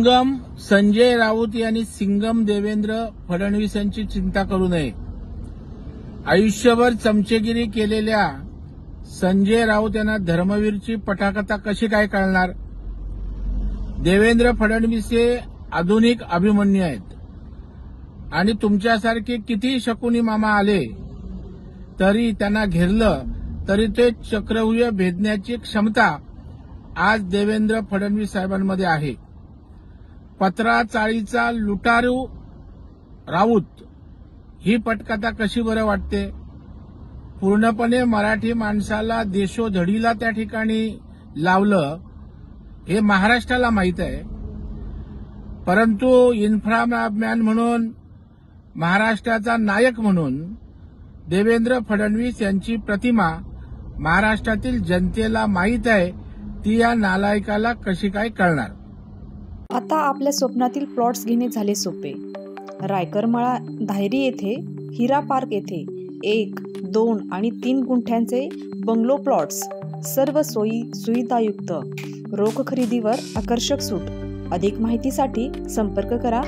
सिंगम संजय राऊत यांनी सिंगम देवेंद्र फडणवीस यांची चिंता करू नये। आयुष्यभर चमचेगिरी केलेल्या संजय राऊत यांना धर्मवीरची पटाकथा कशी काय कळणार। देवेंद्र फडणवीस हे आधुनिक अभिमन्यू आहेत आणि तुमच्यासारखे किती शकुनी मामा आले तरी त्यांना घेरलं तरी ते चक्रव्यूह भेदण्याची क्षमता आज देवेंद्र फडणवीस साहेबांमध्ये आहे। पत्रा चाळीचा लुटारू राऊत ही पटकथा कशी बरं वाटते। पूर्णपणे मराठी माणसाला देशोधडीला त्या ठिकाणी लावलं हे महाराष्ट्राला माहीत आहे, परंतु इन्फ्रामॅन म्हणून महाराष्ट्राचा नायक म्हणून देवेंद्र फडणवीस यांची प्रतिमा महाराष्ट्रातील जनतेला माहीत आहे, ती या नालायकाला कशी काय कळणार। आता आपल्या स्वप्नातील प्लॉट्स घेणे झाले सोपे। रायकरमाळा धायरी येथे हिरा पार्क येथे 1, 2 आणि 3 गुंठ्यांचे बंगलो प्लॉट्स, सर्व सोयी सुविधायुक्त, रोख खरेदीवर आकर्षक सूट। अधिक माहितीसाठी संपर्क करा